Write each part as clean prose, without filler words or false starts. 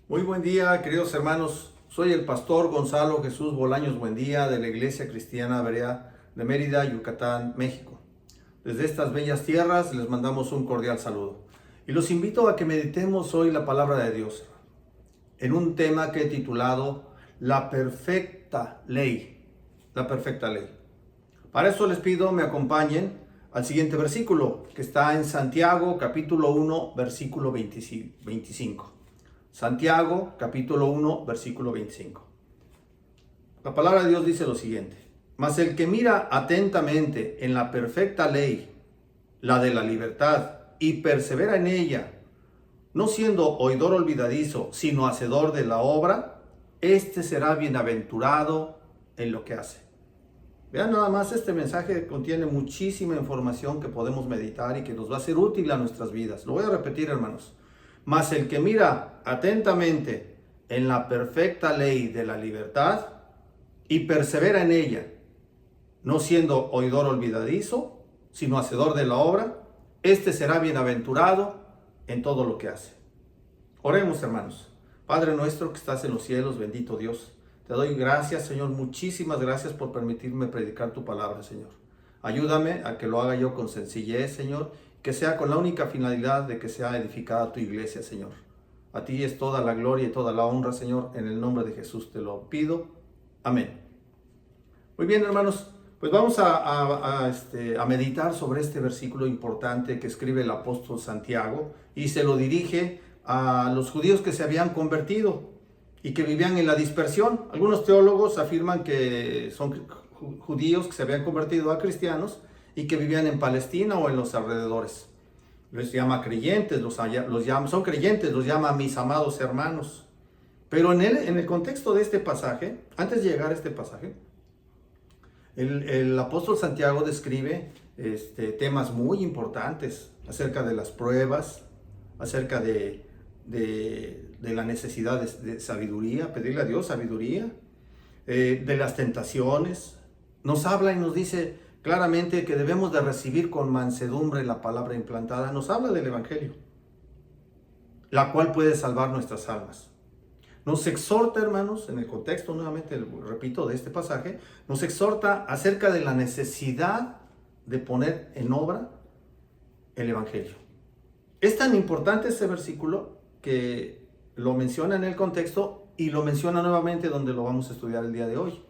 Muy buen día, queridos hermanos. Soy el pastor Gonzalo Jesús Bolaños Buendía de la Iglesia Cristiana Berea de Mérida, Yucatán, México. Desde estas bellas tierras les mandamos un cordial saludo. Y los invito a que meditemos hoy la palabra de Dios en un tema que he titulado La perfecta ley. La perfecta ley. Para eso les pido me acompañen al siguiente versículo que está en Santiago capítulo 1 versículo 25. Santiago, capítulo 1, versículo 25. La palabra de Dios dice lo siguiente: Mas el que mira atentamente en la perfecta ley, la de la libertad, y persevera en ella, no siendo oidor olvidadizo, sino hacedor de la obra, este será bienaventurado en lo que hace. Vean nada más, este mensaje contiene muchísima información que podemos meditar y que nos va a ser útil a nuestras vidas. Lo voy a repetir, hermanos. Mas el que mira atentamente en la perfecta ley de la libertad y persevera en ella, no siendo oidor olvidadizo, sino hacedor de la obra, este será bienaventurado en todo lo que hace. Oremos, hermanos. Padre nuestro que estás en los cielos, bendito Dios, te doy gracias, Señor, muchísimas gracias por permitirme predicar tu palabra, Señor. Ayúdame a que lo haga yo con sencillez, Señor, que sea con la única finalidad de que sea edificada tu iglesia, Señor. A ti es toda la gloria y toda la honra, Señor, en el nombre de Jesús te lo pido. Amén. Muy bien, hermanos, pues vamos a meditar sobre este versículo importante que escribe el apóstol Santiago y se lo dirige a los judíos que se habían convertido y que vivían en la dispersión. Algunos teólogos afirman que son judíos que se habían convertido a cristianos y que vivían en Palestina o en los alrededores. Les llama creyentes, son creyentes, los llama mis amados hermanos. Pero en el contexto de este pasaje, antes de llegar a este pasaje, el apóstol Santiago describe temas muy importantes acerca de las pruebas, acerca de la necesidad de sabiduría, pedirle a Dios sabiduría, de las tentaciones. Nos habla y nos dice claramente que debemos de recibir con mansedumbre la palabra implantada. Nos habla del Evangelio, la cual puede salvar nuestras almas. Nos exhorta, hermanos, en el contexto, nuevamente repito, de este pasaje, nos exhorta acerca de la necesidad de poner en obra el Evangelio. Es tan importante este versículo que lo menciona en el contexto y lo menciona nuevamente donde lo vamos a estudiar el día de hoy.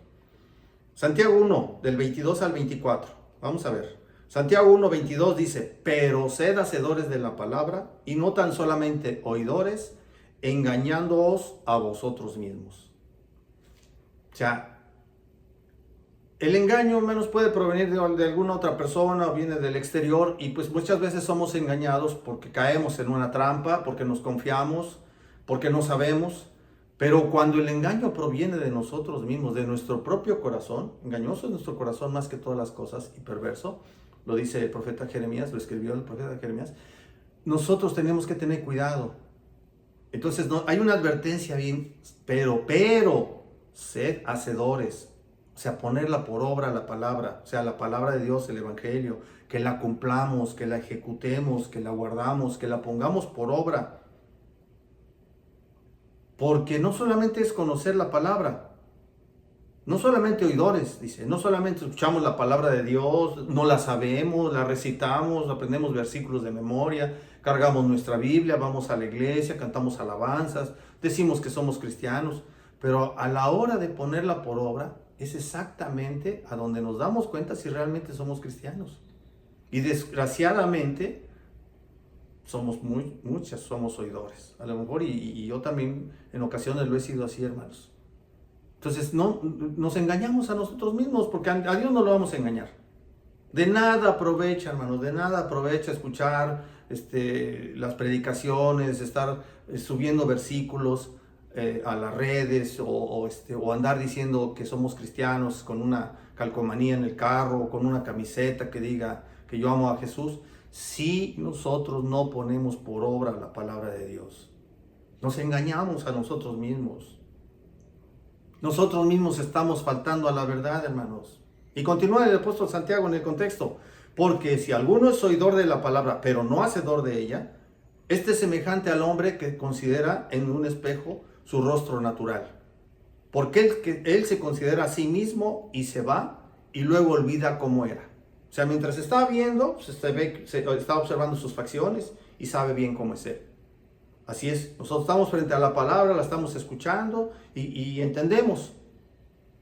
Santiago 1, del 22 al 24. Vamos a ver. Santiago 1, 22 dice: Pero sed hacedores de la palabra y no tan solamente oidores, engañándoos a vosotros mismos. O sea, el engaño menos puede provenir de alguna otra persona o viene del exterior, y pues muchas veces somos engañados porque caemos en una trampa, porque nos confiamos, porque no sabemos. Pero cuando el engaño proviene de nosotros mismos, de nuestro propio corazón, engañoso es nuestro corazón más que todas las cosas y perverso, lo dice el profeta Jeremías, lo escribió el profeta Jeremías, nosotros tenemos que tener cuidado. Entonces hay una advertencia bien, pero, sed hacedores, o sea, ponerla por obra la palabra, o sea, la palabra de Dios, el Evangelio, que la cumplamos, que la ejecutemos, que la guardamos, que la pongamos por obra. Porque no solamente es conocer la palabra, no solamente oidores, dice, no solamente escuchamos la palabra de Dios, no la sabemos, la recitamos, aprendemos versículos de memoria, cargamos nuestra Biblia, vamos a la iglesia, cantamos alabanzas, decimos que somos cristianos, pero a la hora de ponerla por obra es exactamente a donde nos damos cuenta si realmente somos cristianos. Y desgraciadamente somos oidores. A lo mejor y yo también en ocasiones lo he sido así, hermanos. Entonces nos engañamos a nosotros mismos, porque a Dios no lo vamos a engañar. De nada aprovecha, hermanos, de nada aprovecha escuchar las predicaciones, estar subiendo versículos a las redes o andar diciendo que somos cristianos con una calcomanía en el carro o con una camiseta que diga que yo amo a Jesús, si nosotros no ponemos por obra la palabra de Dios. Nos engañamos a nosotros mismos. Nosotros mismos estamos faltando a la verdad, hermanos. Y continúa el apóstol Santiago en el contexto: porque si alguno es oidor de la palabra, pero no hacedor de ella, este es semejante al hombre que considera en un espejo su rostro natural. Porque él se considera a sí mismo y se va y luego olvida cómo era. O sea, mientras está viendo, está observando sus facciones y sabe bien cómo es él. Así es, nosotros estamos frente a la palabra, la estamos escuchando y entendemos.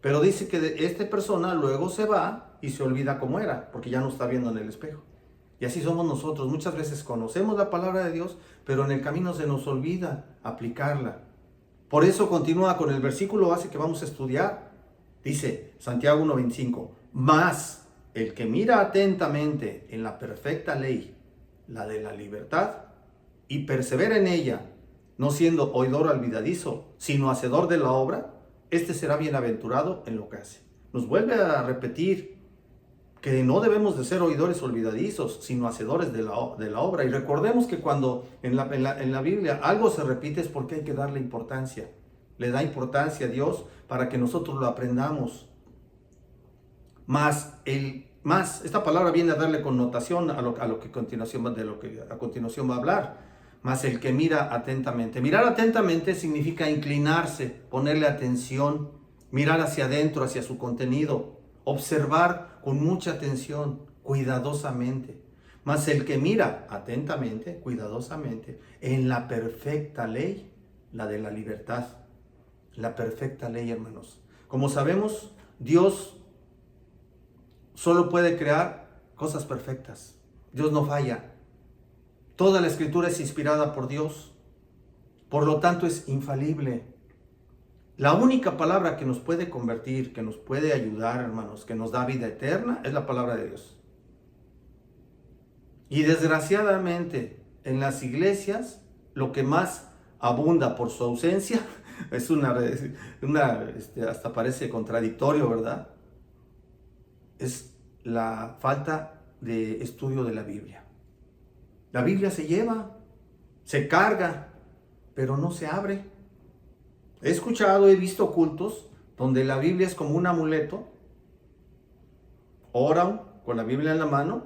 Pero dice que esta persona luego se va y se olvida cómo era, porque ya no está viendo en el espejo. Y así somos nosotros. Muchas veces conocemos la palabra de Dios, pero en el camino se nos olvida aplicarla. Por eso continúa con el versículo base que vamos a estudiar. Dice Santiago 1:25, mas el que mira atentamente en la perfecta ley, la de la libertad, y persevera en ella, no siendo oidor olvidadizo, sino hacedor de la obra, este será bienaventurado en lo que hace. Nos vuelve a repetir que no debemos de ser oidores olvidadizos, sino hacedores de la obra. Y recordemos que cuando en la Biblia algo se repite es porque hay que darle importancia. Le da importancia a Dios para que nosotros lo aprendamos. Esta palabra viene a darle connotación a lo que a continuación va a hablar. Mas el que mira atentamente. Mirar atentamente significa inclinarse, ponerle atención, mirar hacia adentro, hacia su contenido, observar con mucha atención, cuidadosamente. Mas el que mira atentamente, cuidadosamente, en la perfecta ley, la de la libertad. La perfecta ley, hermanos. Como sabemos, Dios solo puede crear cosas perfectas. Dios no falla. Toda la escritura es inspirada por Dios. Por lo tanto, es infalible. La única palabra que nos puede convertir, que nos puede ayudar, hermanos, que nos da vida eterna, es la palabra de Dios. Y desgraciadamente, en las iglesias, lo que más abunda por su ausencia, es hasta parece contradictorio, ¿verdad? Es la falta de estudio de la Biblia. La Biblia se lleva, se carga, pero no se abre. He visto cultos donde la Biblia es como un amuleto. Oran con la Biblia en la mano,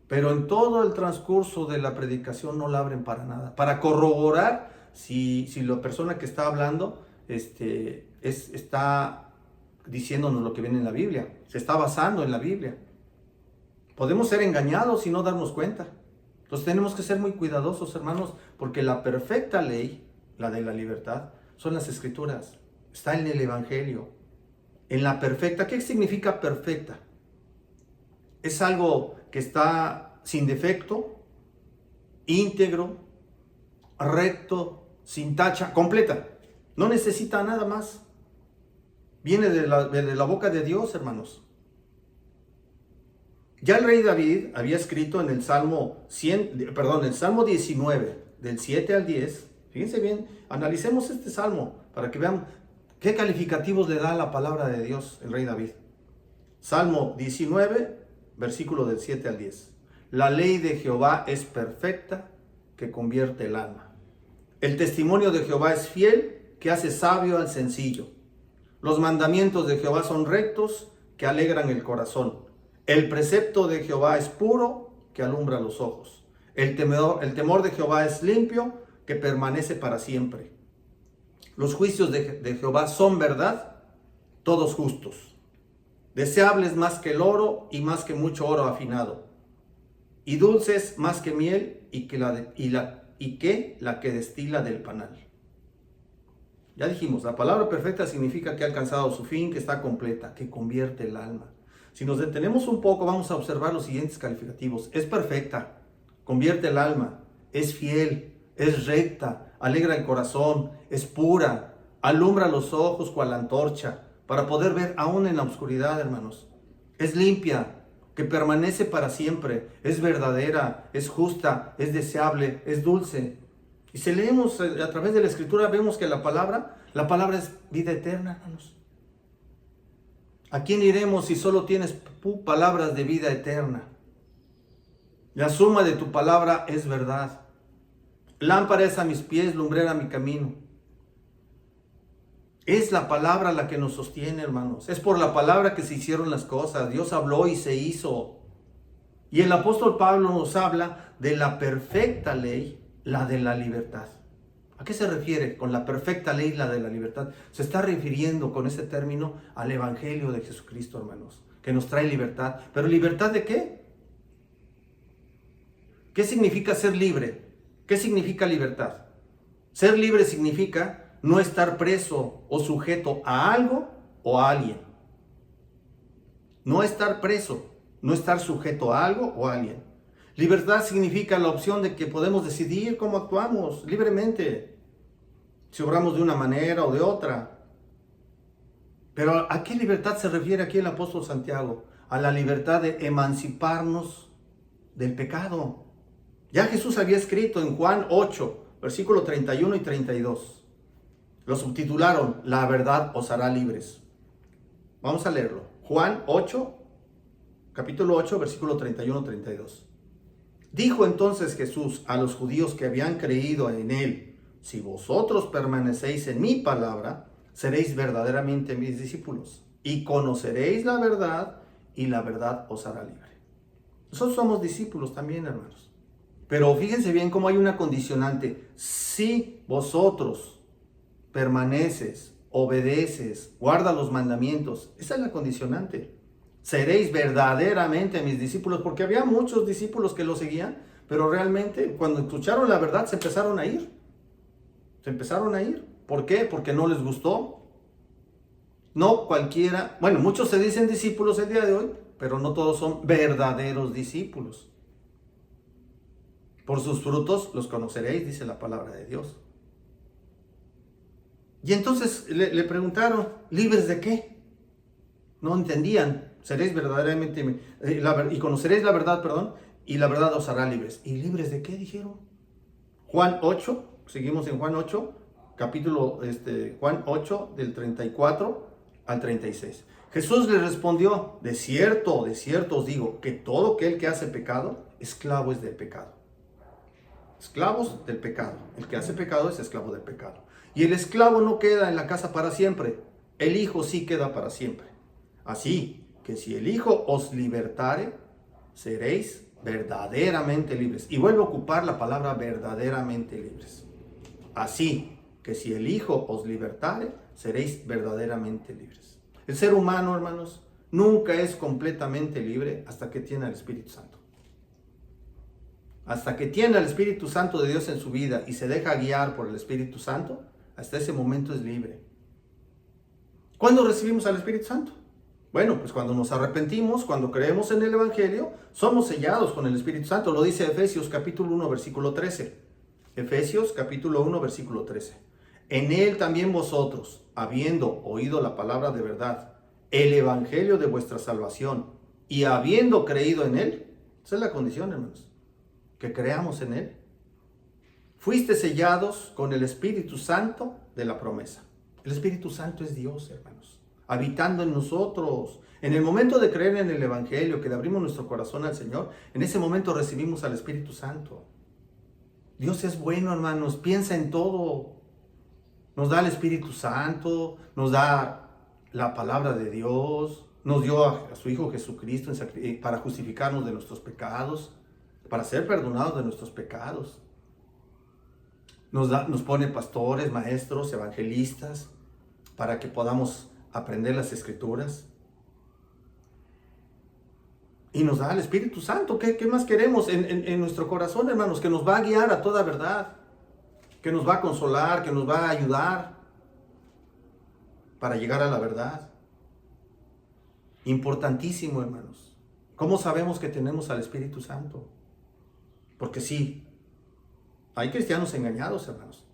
pero en todo el transcurso de la predicación no la abren para nada. Para corroborar si la persona que está hablando está diciéndonos lo que viene en la Biblia. Se está basando en la Biblia. Podemos ser engañados y no darnos cuenta. Entonces tenemos que ser muy cuidadosos, hermanos, porque la perfecta ley, la de la libertad, son las escrituras. Está en el Evangelio. En la perfecta. ¿Qué significa perfecta? Es algo que está sin defecto, íntegro, recto, sin tacha, completa. No necesita nada más. Viene de la boca de Dios, hermanos. Ya el rey David había escrito en el Salmo 19, del 7 al 10. Fíjense bien, analicemos este salmo para que vean qué calificativos le da la palabra de Dios el rey David. Salmo 19, versículo del 7 al 10. La ley de Jehová es perfecta, que convierte el alma. El testimonio de Jehová es fiel, que hace sabio al sencillo. Los mandamientos de Jehová son rectos, que alegran el corazón. El precepto de Jehová es puro, que alumbra los ojos. El temor de Jehová es limpio, que permanece para siempre. Los juicios de Jehová son verdad, todos justos. Deseables más que el oro y más que mucho oro afinado. Y dulces más que miel y que la que destila del panal. Ya dijimos, la palabra perfecta significa que ha alcanzado su fin, que está completa, que convierte el alma. Si nos detenemos un poco, vamos a observar los siguientes calificativos. Es perfecta, convierte el alma, es fiel, es recta, alegra el corazón, es pura, alumbra los ojos cual antorcha, para poder ver aún en la oscuridad, hermanos. Es limpia, que permanece para siempre, es verdadera, es justa, es deseable, es dulce. Y si leemos a través de la Escritura, vemos que la palabra es vida eterna, hermanos. ¿A quién iremos si solo tienes palabras de vida eterna? La suma de tu palabra es verdad. Lámpara es a mis pies, lumbrera a mi camino. Es la palabra la que nos sostiene, hermanos. Es por la palabra que se hicieron las cosas. Dios habló y se hizo. Y el apóstol Pablo nos habla de la perfecta ley, la de la libertad. ¿A qué se refiere con la perfecta ley, la de la libertad? Se está refiriendo con ese término al Evangelio de Jesucristo, hermanos, que nos trae libertad. ¿Pero libertad de qué? ¿Qué significa ser libre? ¿Qué significa libertad? Ser libre significa no estar preso o sujeto a algo o a alguien. No estar preso, no estar sujeto a algo o a alguien. Libertad significa la opción de que podemos decidir cómo actuamos libremente, si obramos de una manera o de otra. Pero ¿a qué libertad se refiere aquí el apóstol Santiago? A la libertad de emanciparnos del pecado. Ya Jesús había escrito en Juan 8, versículo 31 y 32. Lo subtitularon, la verdad os hará libres. Vamos a leerlo. Juan 8, capítulo 8, versículo 31-32. Dijo entonces Jesús a los judíos que habían creído en él: si vosotros permanecéis en mi palabra, seréis verdaderamente mis discípulos, y conoceréis la verdad, y la verdad os hará libre. Nosotros somos discípulos también, hermanos. Pero fíjense bien cómo hay una condicionante. Si vosotros permaneces, obedeces, guarda los mandamientos, esa es la condicionante. Seréis verdaderamente mis discípulos, porque había muchos discípulos que lo seguían, pero realmente cuando escucharon la verdad se empezaron a ir. Se empezaron a ir. ¿Por qué? Porque no les gustó. No cualquiera, bueno, muchos se dicen discípulos el día de hoy, pero no todos son verdaderos discípulos. Por sus frutos los conoceréis, dice la palabra de Dios. Y entonces le preguntaron, ¿libres de qué? No entendían. Seréis verdaderamente, y conoceréis la verdad, y la verdad os hará libres. ¿Y libres de qué? Dijeron. Juan 8, seguimos en Juan 8, Juan 8, del 34 al 36. Jesús le respondió: de cierto os digo, que todo aquel que hace pecado, esclavo es del pecado. Esclavos del pecado. El que hace pecado es esclavo del pecado. Y el esclavo no queda en la casa para siempre. El Hijo sí queda para siempre. Así que si el Hijo os libertare, seréis verdaderamente libres. Y vuelvo a ocupar la palabra verdaderamente libres. Así que si el Hijo os libertare, seréis verdaderamente libres. El ser humano, hermanos, nunca es completamente libre hasta que tiene al Espíritu Santo. Hasta que tiene al Espíritu Santo de Dios en su vida y se deja guiar por el Espíritu Santo, hasta ese momento es libre. ¿Cuándo recibimos al Espíritu Santo? Bueno, pues cuando nos arrepentimos, cuando creemos en el Evangelio, somos sellados con el Espíritu Santo. Lo dice Efesios capítulo 1, versículo 13. Efesios capítulo 1, versículo 13. En él también vosotros, habiendo oído la palabra de verdad, el Evangelio de vuestra salvación, y habiendo creído en él, esa es la condición, hermanos, que creamos en él, fuiste sellados con el Espíritu Santo de la promesa. El Espíritu Santo es Dios, hermanos, habitando en nosotros. En el momento de creer en el Evangelio, que le abrimos nuestro corazón al Señor, en ese momento recibimos al Espíritu Santo. Dios es bueno, hermanos, piensa en todo. Nos da el Espíritu Santo, nos da la palabra de Dios, nos dio a su Hijo Jesucristo para justificarnos de nuestros pecados, para ser perdonados de nuestros pecados. Nos pone pastores, maestros, evangelistas, para que podamos aprender las Escrituras. Y nos da el Espíritu Santo. ¿Qué más queremos en nuestro corazón, hermanos? Que nos va a guiar a toda verdad, que nos va a consolar, que nos va a ayudar para llegar a la verdad. Importantísimo, hermanos. ¿Cómo sabemos que tenemos al Espíritu Santo? Porque sí, hay cristianos engañados, hermanos.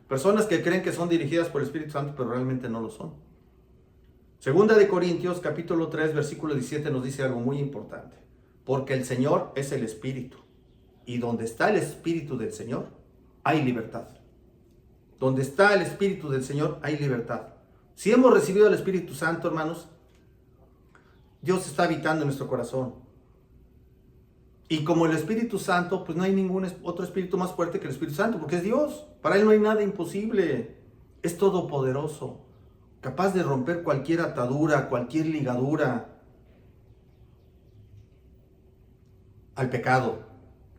Personas que creen que son dirigidas por el Espíritu Santo, pero realmente no lo son. Segunda de Corintios, capítulo 3, versículo 17 nos dice algo muy importante. Porque el Señor es el Espíritu, y donde está el Espíritu del Señor, hay libertad. Donde está el Espíritu del Señor, hay libertad. Si hemos recibido el Espíritu Santo, hermanos, Dios está habitando en nuestro corazón. Y como el Espíritu Santo, pues no hay ningún otro espíritu más fuerte que el Espíritu Santo, porque es Dios. Para Él no hay nada imposible. Es todopoderoso, capaz de romper cualquier atadura, cualquier ligadura al pecado.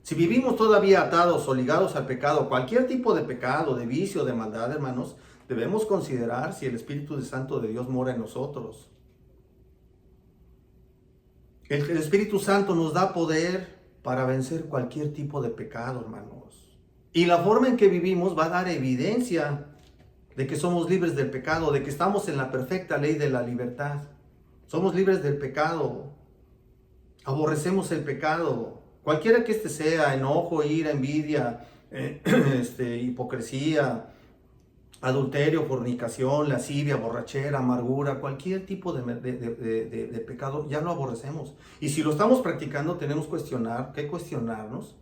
Si vivimos todavía atados o ligados al pecado, cualquier tipo de pecado, de vicio, de maldad, hermanos, debemos considerar si el Espíritu Santo de Dios mora en nosotros. El Espíritu Santo nos da poder para vencer cualquier tipo de pecado, hermanos. Y la forma en que vivimos va a dar evidencia de que somos libres del pecado, de que estamos en la perfecta ley de la libertad. Somos libres del pecado. Aborrecemos el pecado. Cualquiera que este sea, enojo, ira, envidia, hipocresía, adulterio, fornicación, lascivia, borrachera, amargura, cualquier tipo de pecado, ya lo aborrecemos. Y si lo estamos practicando, tenemos que cuestionarnos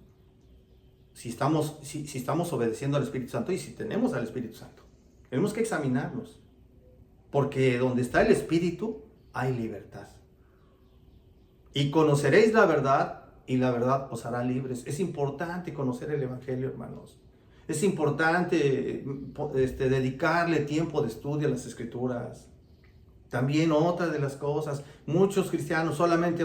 si estamos obedeciendo al Espíritu Santo y si tenemos al Espíritu Santo. Tenemos que examinarnos, porque donde está el Espíritu hay libertad. Y conoceréis la verdad, y la verdad os hará libres. Es importante conocer el Evangelio, hermanos. Es importante dedicarle tiempo de estudio a las Escrituras. También otra de las cosas, muchos cristianos solamente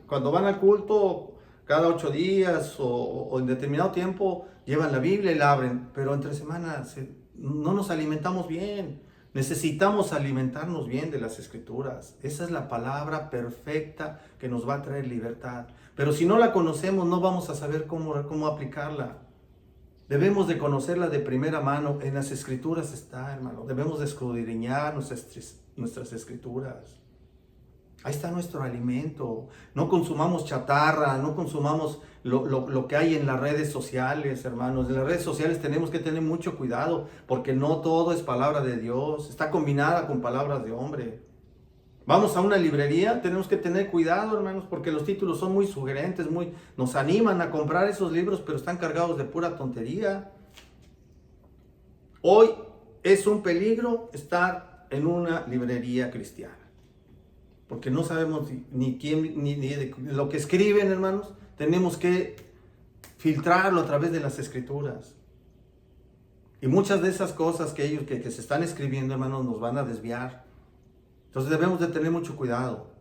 cuando van al culto, cada 8 días o en determinado tiempo, llevan la Biblia y la abren, pero entre semanas no nos alimentamos bien. Necesitamos alimentarnos bien de las Escrituras. Esa es la palabra perfecta que nos va a traer libertad. Pero si no la conocemos, no vamos a saber cómo aplicarla. Debemos de conocerla de primera mano. En las Escrituras está, hermano. Debemos de escudriñar nuestras Escrituras. Ahí está nuestro alimento. No consumamos chatarra, no consumamos lo que hay en las redes sociales, hermanos. En las redes sociales tenemos que tener mucho cuidado, porque no todo es palabra de Dios. Está combinada con palabras de hombre. Vamos a una librería, tenemos que tener cuidado, hermanos, porque los títulos son muy sugerentes, nos animan a comprar esos libros, pero están cargados de pura tontería. Hoy es un peligro estar en una librería cristiana, porque no sabemos ni quién, ni de lo que escriben, hermanos. Tenemos que filtrarlo a través de las Escrituras. Y muchas de esas cosas que ellos que se están escribiendo, hermanos, nos van a desviar. Entonces debemos de tener mucho cuidado.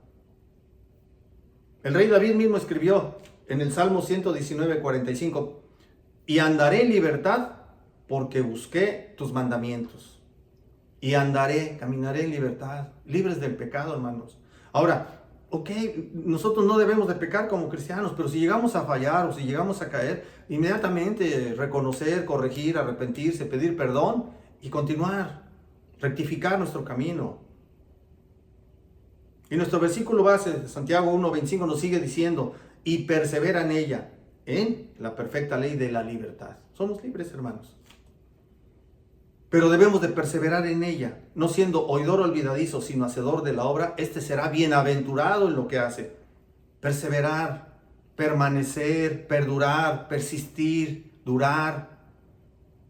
El rey David mismo escribió en el Salmo 119:45, y andaré en libertad porque busqué tus mandamientos. Y caminaré en libertad, libres del pecado, hermanos. Ahora, nosotros no debemos de pecar como cristianos, pero si llegamos a fallar o si llegamos a caer, inmediatamente reconocer, corregir, arrepentirse, pedir perdón y continuar, rectificar nuestro camino. Y nuestro versículo base, Santiago 1:25, nos sigue diciendo, y persevera en ella, en la perfecta ley de la libertad. Somos libres, hermanos. Pero debemos de perseverar en ella, no siendo oidor olvidadizo, sino hacedor de la obra. Este será bienaventurado en lo que hace. Perseverar, permanecer, perdurar, persistir, durar,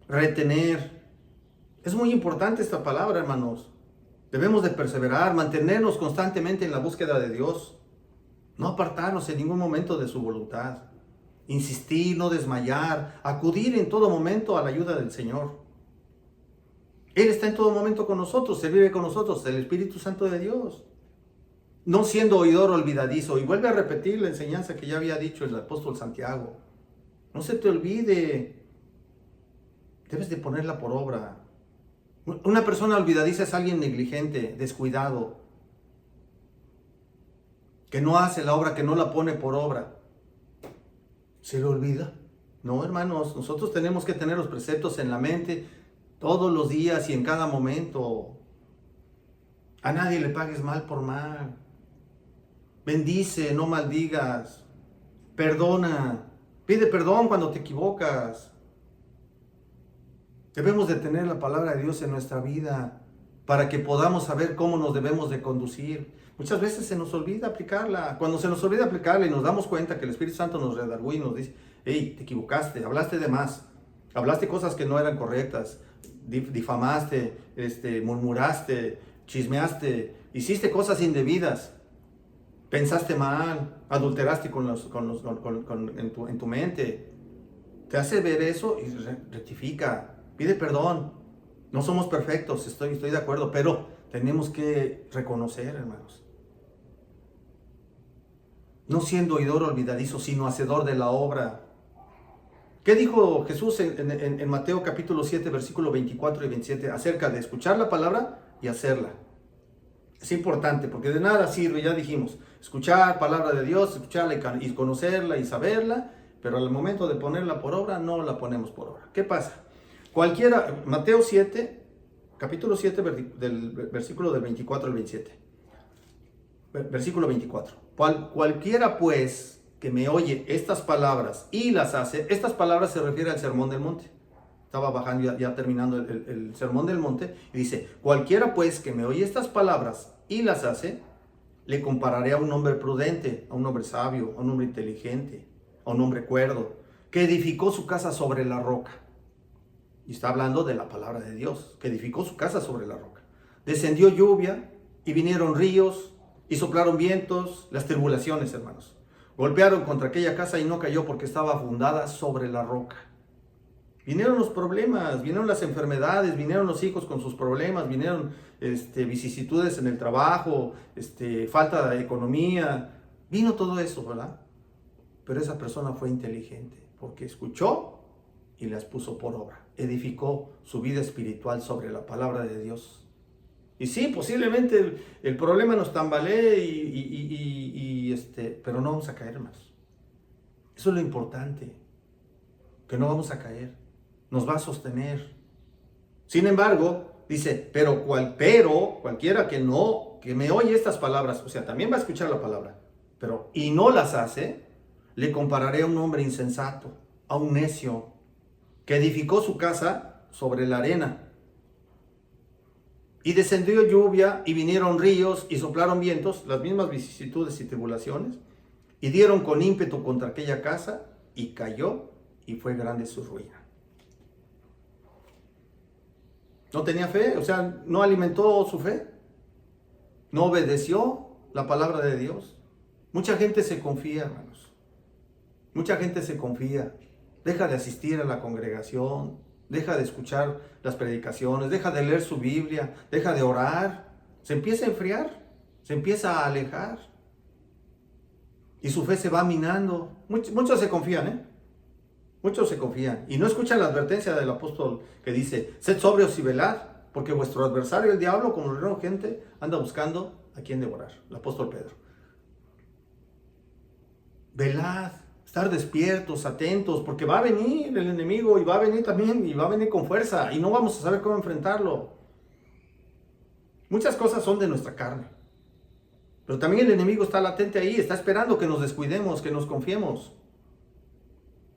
retener. Es muy importante esta palabra, hermanos. Debemos de perseverar, mantenernos constantemente en la búsqueda de Dios. No apartarnos en ningún momento de su voluntad. Insistir, no desmayar, acudir en todo momento a la ayuda del Señor. Él está en todo momento con nosotros, Él vive con nosotros, el Espíritu Santo de Dios. No siendo oidor olvidadizo. Y vuelve a repetir la enseñanza que ya había dicho el apóstol Santiago. No se te olvide. Debes de ponerla por obra. Una persona olvidadiza es alguien negligente, descuidado, que no hace la obra, que no la pone por obra. ¿Se le olvida? No, hermanos, nosotros tenemos que tener los preceptos en la mente todos los días y en cada momento. A nadie le pagues mal por mal. Bendice, no maldigas. Perdona. Pide perdón cuando te equivocas. Debemos de tener la palabra de Dios en nuestra vida para que podamos saber cómo nos debemos de conducir. Muchas veces se nos olvida aplicarla. Cuando se nos olvida aplicarla y nos damos cuenta que el Espíritu Santo nos redargüe y nos dice, hey, te equivocaste, hablaste de más, hablaste cosas que no eran correctas, difamaste, murmuraste, chismeaste, hiciste cosas indebidas, pensaste mal, adulteraste en tu mente. Te hace ver eso y rectifica. Pide perdón. No somos perfectos, estoy de acuerdo, pero tenemos que reconocer, hermanos. No siendo oidor olvidadizo, sino hacedor de la obra. ¿Qué dijo Jesús en Mateo capítulo 7, versículo 24 y 27 acerca de escuchar la palabra y hacerla? Es importante porque de nada sirve, ya dijimos, escuchar palabra de Dios, escucharla y conocerla y saberla, pero al momento de ponerla por obra, no la ponemos por obra. ¿Qué pasa? Mateo 7, capítulo 7, del versículo del 24 al 27. Versículo 24. Cualquiera pues que me oye estas palabras y las hace, estas palabras se refiere al sermón del monte. Estaba bajando, ya terminando el sermón del monte, y dice, cualquiera pues que me oye estas palabras y las hace, le compararé a un hombre prudente, a un hombre sabio, a un hombre inteligente, a un hombre cuerdo, que edificó su casa sobre la roca. Y está hablando de la palabra de Dios, que edificó su casa sobre la roca. Descendió lluvia y vinieron ríos y soplaron vientos, las tribulaciones, hermanos. Golpearon contra aquella casa y no cayó porque estaba fundada sobre la roca. Vinieron los problemas, vinieron las enfermedades, vinieron los hijos con sus problemas, vinieron vicisitudes en el trabajo, falta de economía. Vino todo eso, ¿verdad? Pero esa persona fue inteligente porque escuchó y las puso por obra. Edificó su vida espiritual sobre la palabra de Dios. Y sí, posiblemente el problema nos tambalee, pero no vamos a caer más. Eso es lo importante, que no vamos a caer. Nos va a sostener. Sin embargo, dice, pero cualquiera que me oye estas palabras, o sea, también va a escuchar la palabra, y no las hace, le compararé a un hombre insensato, a un necio, que edificó su casa sobre la arena. Y descendió lluvia, y vinieron ríos, y soplaron vientos, las mismas vicisitudes y tribulaciones, y dieron con ímpetu contra aquella casa, y cayó, y fue grande su ruina. No tenía fe, o sea, no alimentó su fe, no obedeció la palabra de Dios. Mucha gente se confía, hermanos. Mucha gente se confía. Deja de asistir a la congregación, deja de escuchar las predicaciones, deja de leer su Biblia, deja de orar. Se empieza a enfriar, se empieza a alejar. Y su fe se va minando. Muchos se confían, Muchos se confían y no escuchan la advertencia del apóstol que dice, sed sobrios y velad, porque vuestro adversario, el diablo, como el gente, anda buscando a quien devorar. El apóstol Pedro. Velad, estar despiertos, atentos, porque va a venir el enemigo y va a venir también, y va a venir con fuerza, y no vamos a saber cómo enfrentarlo. Muchas cosas son de nuestra carne, pero también el enemigo está latente ahí, está esperando que nos descuidemos, que nos confiemos.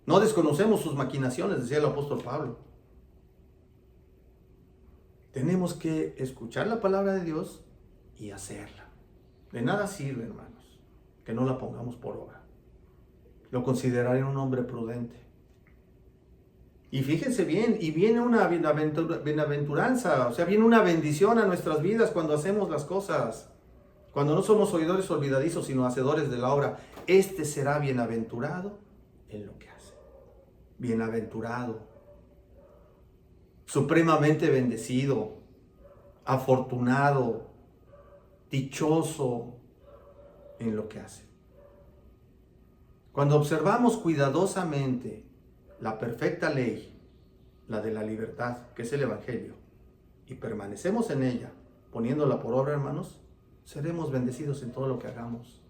No desconocemos sus maquinaciones, decía el apóstol Pablo. Tenemos que escuchar la palabra de Dios y hacerla. De nada sirve, hermanos, que no la pongamos por obra. Lo consideraré un hombre prudente. Y fíjense bien, y viene una bienaventuranza, o sea, viene una bendición a nuestras vidas cuando hacemos las cosas. Cuando no somos oidores olvidadizos, sino hacedores de la obra. Este será bienaventurado en lo que hace. Bienaventurado, supremamente bendecido, afortunado, dichoso en lo que hace. Cuando observamos cuidadosamente la perfecta ley, la de la libertad, que es el Evangelio, y permanecemos en ella, poniéndola por obra, hermanos, seremos bendecidos en todo lo que hagamos.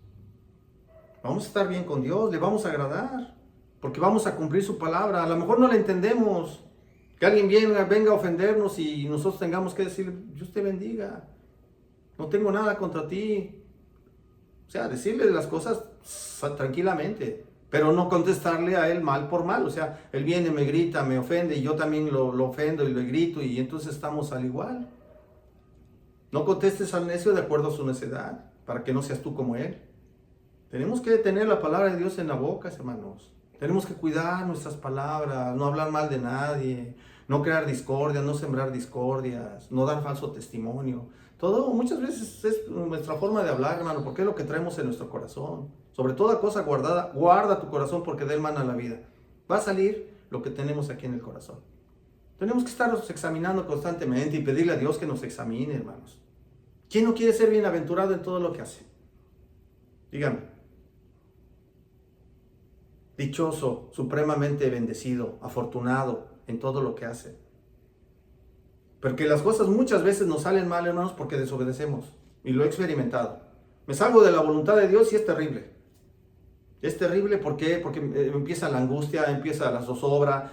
Vamos a estar bien con Dios, le vamos a agradar, porque vamos a cumplir su palabra. A lo mejor no la entendemos, que alguien venga a ofendernos y nosotros tengamos que decir, Dios te bendiga, no tengo nada contra ti. O sea, decirle las cosas tranquilamente, pero no contestarle a él mal por mal. O sea, él viene, me grita, me ofende, y yo también lo ofendo y le grito, y entonces estamos al igual. No contestes al necio de acuerdo a su necedad, para que no seas tú como él. Tenemos que tener la palabra de Dios en la boca, hermanos. Tenemos que cuidar nuestras palabras, no hablar mal de nadie, no crear discordias, no sembrar discordias, no dar falso testimonio. Todo muchas veces es nuestra forma de hablar, hermano, porque es lo que traemos en nuestro corazón. Sobre toda cosa guardada, guarda tu corazón, porque de él mana la vida. Va a salir lo que tenemos aquí en el corazón. Tenemos que estarnos examinando constantemente y pedirle a Dios que nos examine, hermanos. ¿Quién no quiere ser bienaventurado en todo lo que hace? Dígame. dichoso, supremamente bendecido, afortunado en todo lo que hace. Porque las cosas muchas veces nos salen mal, hermanos, porque desobedecemos. Y lo he experimentado. Me salgo de la voluntad de Dios y es terrible. Es terrible, ¿por qué? Porque empieza la angustia, empieza la zozobra,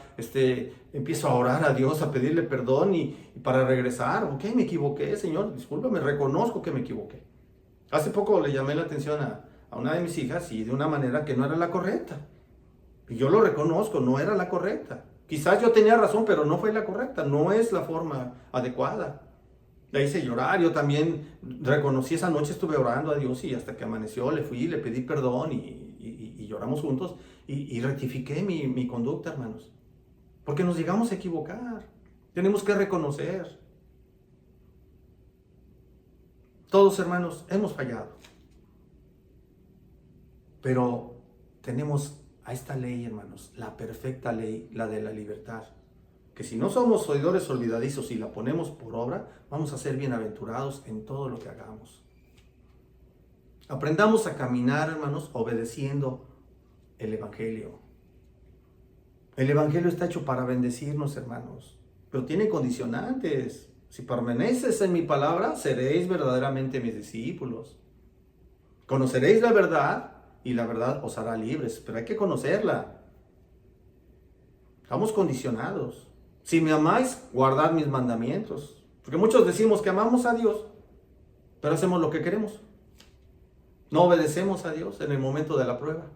empiezo a orar a Dios, a pedirle perdón y para regresar. Ok, me equivoqué, Señor, discúlpame, reconozco que me equivoqué. Hace poco le llamé la atención a una de mis hijas y de una manera que no era la correcta. Y yo lo reconozco, no era la correcta. Quizás yo tenía razón, pero no fue la correcta, no es la forma adecuada. La hice llorar, yo también reconocí esa noche, estuve orando a Dios y hasta que amaneció le fui, le pedí perdón y lloramos juntos y rectifiqué mi conducta, hermanos. Porque nos llegamos a equivocar, tenemos que reconocer. Todos, hermanos, hemos fallado. Pero tenemos a esta ley, hermanos, la perfecta ley, la de la libertad. Que si no somos oidores olvidadizos y la ponemos por obra, vamos a ser bienaventurados en todo lo que hagamos. Aprendamos a caminar, hermanos, obedeciendo el Evangelio. El Evangelio está hecho para bendecirnos, hermanos, pero tiene condicionantes. Si permaneces en mi palabra, seréis verdaderamente mis discípulos. Conoceréis la verdad y la verdad os hará libres, pero hay que conocerla. Estamos condicionados. Si me amáis, guardad mis mandamientos. Porque muchos decimos que amamos a Dios, pero hacemos lo que queremos. No obedecemos a Dios en el momento de la prueba.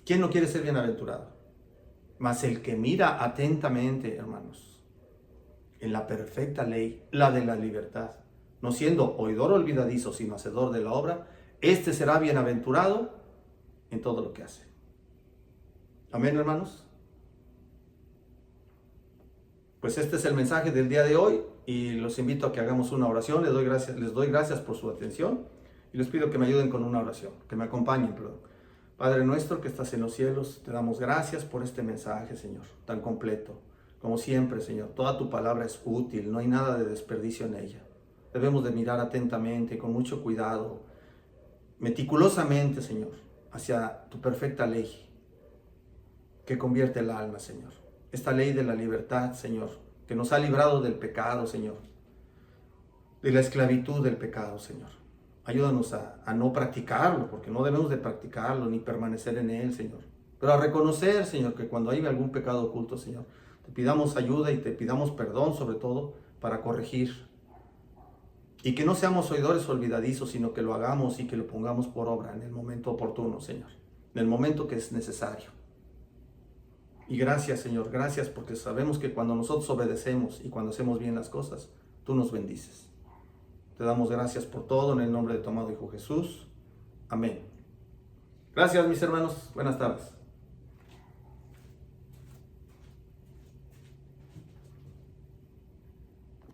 ¿Quién no quiere ser bienaventurado? Mas el que mira atentamente, hermanos, en la perfecta ley, la de la libertad, no siendo oidor olvidadizo, sino hacedor de la obra, este será bienaventurado en todo lo que hace. Amén, hermanos. Pues este es el mensaje del día de hoy y los invito a que hagamos una oración. Les doy gracias por su atención y les pido que me ayuden con una oración, que me acompañen, perdón. Padre nuestro que estás en los cielos, te damos gracias por este mensaje, Señor, tan completo. Como siempre, Señor, toda tu palabra es útil, no hay nada de desperdicio en ella. Debemos de mirar atentamente, con mucho cuidado, meticulosamente, Señor, hacia tu perfecta ley que convierte el alma, Señor. Esta ley de la libertad, Señor, que nos ha librado del pecado, Señor, de la esclavitud del pecado, Señor. Ayúdanos a no practicarlo, porque no debemos de practicarlo ni permanecer en él, Señor. Pero a reconocer, Señor, que cuando hay algún pecado oculto, Señor, te pidamos ayuda y te pidamos perdón, sobre todo, para corregir. Y que no seamos oidores olvidadizos, sino que lo hagamos y que lo pongamos por obra en el momento oportuno, Señor. En el momento que es necesario. Y gracias, Señor, gracias porque sabemos que cuando nosotros obedecemos y cuando hacemos bien las cosas, tú nos bendices. Te damos gracias por todo en el nombre de tu amado Hijo Jesús. Amén. Gracias, mis hermanos. Buenas tardes.